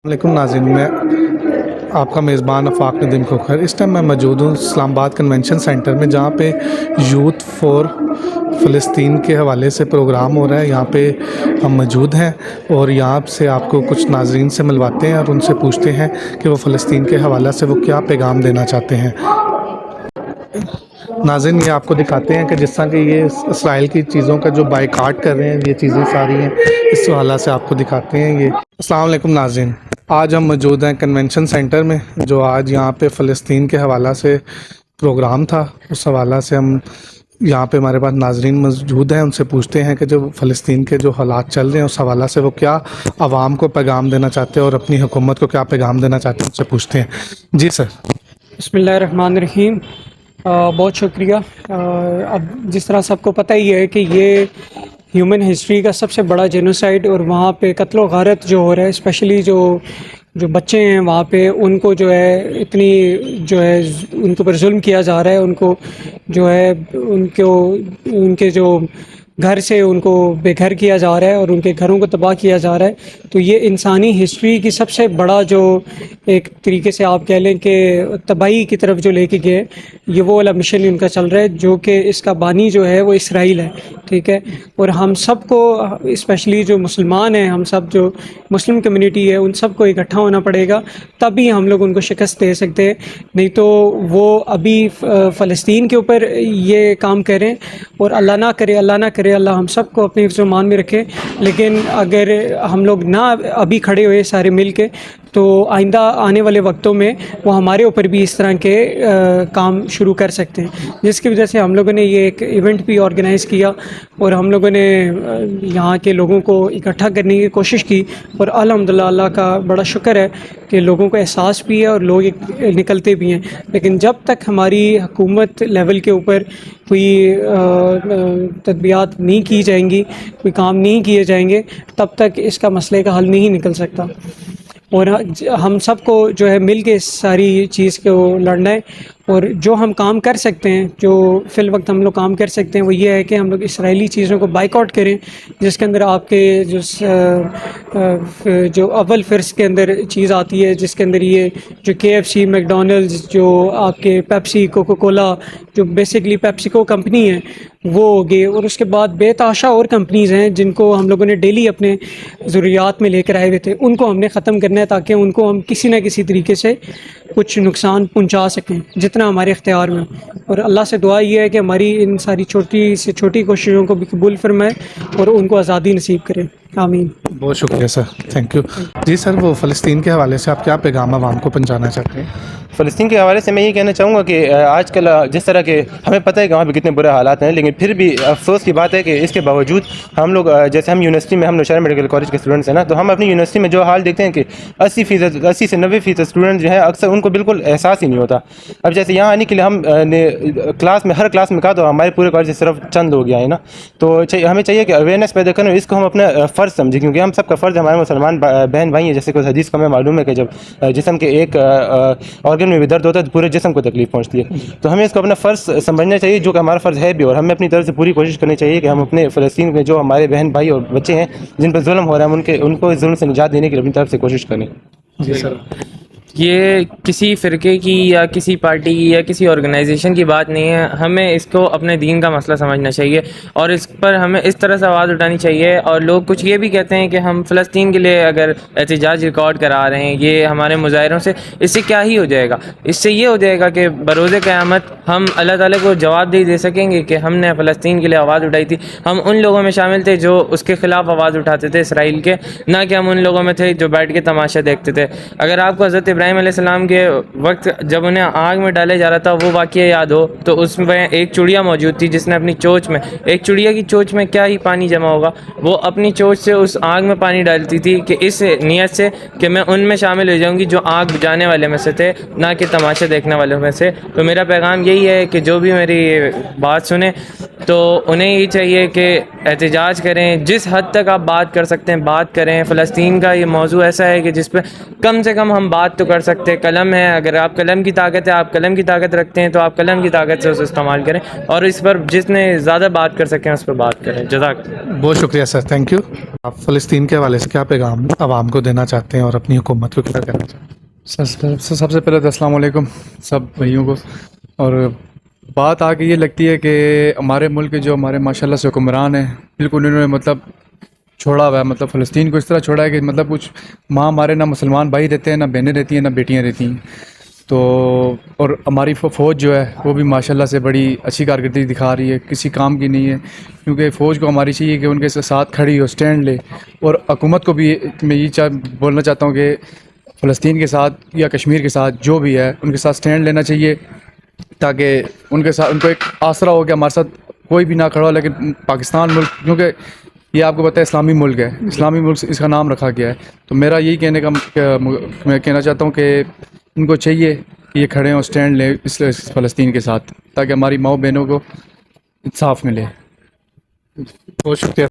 علیکم ناظرین، میں آپ کا میزبان آفاق ندیم کھوکھر۔ اس ٹائم میں موجود ہوں اسلام آباد کنونشن سینٹر میں، جہاں پہ یوتھ فور فلسطین کے حوالے سے پروگرام ہو رہا ہے۔ یہاں پہ ہم موجود ہیں اور یہاں سے آپ کو کچھ ناظرین سے ملواتے ہیں اور ان سے پوچھتے ہیں کہ وہ فلسطین کے حوالے سے وہ کیا پیغام دینا چاہتے ہیں۔ ناظرین، یہ آپ کو دکھاتے ہیں کہ جس طرح کہ یہ اسرائیل کی چیزوں کا جو بائیکاٹ کر رہے ہیں، یہ چیزیں ساری ہیں، اس حوالے سے آپ کو دکھاتے ہیں یہ۔ السلام علیکم ناظرین، آج ہم موجود ہیں کنونشن سینٹر میں، جو آج یہاں پہ فلسطین کے حوالہ سے پروگرام تھا۔ اس حوالہ سے ہم یہاں پہ ہمارے پاس ناظرین موجود ہیں، ان سے پوچھتے ہیں کہ جو فلسطین کے جو حالات چل رہے ہیں اس حوالہ سے وہ کیا عوام کو پیغام دینا چاہتے ہیں اور اپنی حکومت کو کیا پیغام دینا چاہتے ہیں، ان سے پوچھتے ہیں۔ جی سر۔ بسم اللہ الرحمن الرحیم۔ بہت شکریہ۔ اب جس طرح سب کو پتہ ہی ہے کہ یہ ہیومن ہسٹری کا سب سے بڑا جینوسائیڈ، اور وہاں پہ قتل و غارت جو ہو رہا ہے، اسپیشلی جو بچے ہیں وہاں پہ، ان کو جو ہے اتنی جو ہے ان کے اوپر ظلم کیا جا رہا ہے، ان کو جو ہے ان کے جو گھر سے ان کو بے گھر کیا جا رہا ہے اور ان کے گھروں کو تباہ کیا جا رہا ہے۔ تو یہ انسانی ہسٹری کی سب سے بڑا جو ایک طریقے سے آپ کہہ لیں کہ تباہی کی طرف جو لے کے گئے، یہ وہ والا مشن ان کا چل رہا ہے، جو کہ اس کا بانی جو ہے وہ اسرائیل ہے، ٹھیک ہے۔ اور ہم سب کو، اسپیشلی جو مسلمان ہیں، ہم سب جو مسلم کمیونٹی ہے، ان سب کو اکٹھا ہونا پڑے گا، تبھی ہم لوگ ان کو شکست دے سکتے ہیں۔ نہیں تو وہ ابھی فلسطین کے اوپر یہ کام کریں، اور اللہ نہ کرے اللہ ہم سب کو اپنے حفظ و امان میں رکھے، لیکن اگر ہم لوگ نہ ابھی کھڑے ہوئے سارے مل کے، تو آئندہ آنے والے وقتوں میں وہ ہمارے اوپر بھی اس طرح کے کام شروع کر سکتے ہیں، جس کی وجہ سے ہم لوگوں نے یہ ایک ایونٹ بھی آرگنائز کیا، اور ہم لوگوں نے یہاں کے لوگوں کو اکٹھا کرنے کی کوشش کی، اور الحمدللہ اللہ کا بڑا شکر ہے کہ لوگوں کو احساس بھی ہے اور لوگ نکلتے بھی ہیں۔ لیکن جب تک ہماری حکومت لیول کے اوپر کوئی تدبیرات نہیں کی جائیں گی، کوئی کام نہیں کیے جائیں گے، تب تک اس کا مسئلے کا حل نہیں نکل سکتا۔ اور ہم سب کو جو ہے مل کے اس ساری چیز کو لڑنا ہے، اور جو ہم کام کر سکتے ہیں، جو فی الوقت ہم لوگ کام کر سکتے ہیں، وہ یہ ہے کہ ہم لوگ اسرائیلی چیزوں کو بائک آؤٹ کریں، جس کے اندر آپ کے جو اول فرسٹ کے اندر چیز آتی ہے، جس کے اندر یہ جو KFC، میک ڈونلڈز، جو آپ کے پیپسی، کوکو کولا، جو بیسکلی پیپسیکو کمپنی ہے وہ ہوگی، اور اس کے بعد بے تحاشا اور کمپنیز ہیں جن کو ہم لوگوں نے ڈیلی اپنے ضروریات میں لے کر آئے ہوئے تھے، ان کو ہم نے ختم کرنا ہے، تاکہ ان کو ہم کسی نہ کسی طریقے سے کچھ نقصان پہنچا سکیں جتنا ہمارے اختیار میں۔ اور اللہ سے دعا یہ ہے کہ ہماری ان ساری چھوٹی سے چھوٹی کوششوں کو بھی قبول فرمائے اور ان کو آزادی نصیب کرے، آمین۔ بہت شکریہ سر، تھینک یو۔ جی سر، وہ فلسطین کے حوالے سے آپ کیا پیغام عوام کو پہنچانا چاہتے ہیں؟ فلسطین کے حوالے سے میں یہ کہنا چاہوں گا کہ آج کل جس طرح کے ہمیں پتہ ہے کہ وہاں پہ کتنے برے حالات ہیں، لیکن پھر بھی افسوس کی بات ہے کہ اس کے باوجود ہم لوگ، جیسے ہم یونیورسٹی میں، ہم نوشہرہ میڈیکل کالج کے اسٹوڈنٹس ہیں نا، تو ہم اپنی یونیورسٹی میں جو حال دیکھتے ہیں کہ 80 سے 90% اسٹوڈنٹ جو ہیں، اکثر ان کو بالکل احساس ہی نہیں ہوتا۔ اب جیسے یہاں آنے کے لیے ہم نے ہر کلاس میں کہا، تو ہمارے پورے کالج سے صرف چند ہو گیا ہے نا، تو ہمیں چاہیے کہ اویئرنیس پیدا کریں، اس کو ہم اپنا فرض سمجھیں، کیونکہ ہم سب کا فرض، ہمارے مسلمان بہن بھائی ہیں، جیسے کہ حدیث کو ہمیں معلوم ہے کہ جب جسم کے ایک آرگن میں بھی درد ہوتا ہے تو پورے جسم کو تکلیف پہنچتی ہے۔ تو ہمیں اس کو اپنا فرض سمجھنا چاہیے، جو کہ ہمارا فرض ہے بھی، اور ہمیں اپنی طرف سے پوری کوشش کرنی چاہیے کہ ہم اپنے فلسطین میں جو ہمارے بہن بھائی اور بچے ہیں جن پر ظلم ہو رہا ہے، ان کو اس ظلم سے نجات دینے کے لیے اپنی طرف سے کوشش کریں۔ جی سر۔ یہ کسی فرقے کی یا کسی پارٹی کی یا کسی آرگنائزیشن کی بات نہیں ہے، ہمیں اس کو اپنے دین کا مسئلہ سمجھنا چاہیے، اور اس پر ہمیں اس طرح سے آواز اٹھانی چاہیے۔ اور لوگ کچھ یہ بھی کہتے ہیں کہ ہم فلسطین کے لیے اگر احتجاج ریکارڈ کرا رہے ہیں یہ ہمارے مظاہروں سے، اس سے کیا ہی ہو جائے گا؟ اس سے یہ ہو جائے گا کہ بروز قیامت ہم اللہ تعالیٰ کو جواب دے سکیں گے کہ ہم نے فلسطین کے لیے آواز اٹھائی تھی، ہم ان لوگوں میں شامل تھے جو اس کے خلاف آواز اٹھاتے تھے اسرائیل کے، نہ کہ ہم ان لوگوں میں تھے جو بیٹھ کے تماشا دیکھتے تھے۔ اگر آپ کو حضرت ابراہیم علیہ السلام کے وقت جب انہیں آگ میں ڈالے جا رہا تھا وہ واقعہ یاد ہو، تو اس میں ایک چڑیا موجود تھی جس نے اپنی چونچ میں، ایک چڑیا کی چونچ میں کیا ہی پانی جمع ہوگا، وہ اپنی چونچ سے اس آگ میں پانی ڈالتی تھی کہ اس نیت سے کہ میں ان میں شامل ہو جاؤں گی جو آگ بجھانے والے میں سے تھے، نہ کہ تماشا دیکھنے والوں میں سے۔ تو میرا پیغام یہی ہے کہ جو بھی میری بات سنیں تو انہیں یہ چاہیے کہ احتجاج کریں، جس حد تک آپ بات کر سکتے ہیں بات کریں۔ فلسطین کا یہ موضوع ایسا ہے کہ جس پہ کم سے کم ہم بات تو کر سکتے. قلم ہے, اگر آپ قلم کی طاقت ہے, آپ قلم کی طاقت رکھتے ہیں تو آپ قلم کی طاقت سے اسے استعمال کریں, اور اس پر جس نے زیادہ بات کر سکیں اس پر بات کریں. جزاک. بہت شکریہ سر, تھینک یو. آپ فلسطین کے حوالے سے کیا پیغام عوام کو دینا چاہتے ہیں اور اپنی حکومت کو کیا کہنا چاہتے ہیں؟ سب سے پہلے تو السلام علیکم سب بھائیوں کو. اور بات آ کے یہ لگتی ہے کہ ہمارے ملک کے جو ہمارے ماشاءاللہ سے حکمران ہیں, بالکل انہوں نے مطلب چھوڑا ہوا ہے, مطلب فلسطین کو اس طرح چھوڑا ہے کہ مطلب کچھ ماں ہمارے نہ مسلمان بھائی رہتے ہیں, نہ بہنیں رہتی ہیں, نہ بیٹیاں رہتی ہیں. تو اور ہماری فوج جو ہے وہ بھی ماشاءاللہ سے بڑی اچھی کارکردگی دکھا رہی ہے, کسی کام کی نہیں ہے. کیونکہ فوج کو ہماری چاہیے کہ ان کے ساتھ کھڑی ہو, سٹینڈ لے. اور حکومت کو بھی میں یہ بولنا چاہتا ہوں کہ فلسطین کے ساتھ یا کشمیر کے ساتھ جو بھی ہے ان کے ساتھ سٹینڈ لینا چاہیے, تاکہ ان کے ساتھ ان کو ایک آسرا ہو کہ ہمارے ساتھ کوئی بھی نہ کھڑا ہو. لیکن پاکستان ملک, کیونکہ یہ آپ کو پتہ ہے اسلامی ملک ہے, اسلامی ملک اس کا نام رکھا گیا ہے, تو میرا یہی میں کہنا چاہتا ہوں کہ ان کو چاہیے کہ یہ کھڑے ہوں, سٹینڈ لیں اس فلسطین کے ساتھ, تاکہ ہماری ماؤں بہنوں کو انصاف ملے. بہت شکریہ.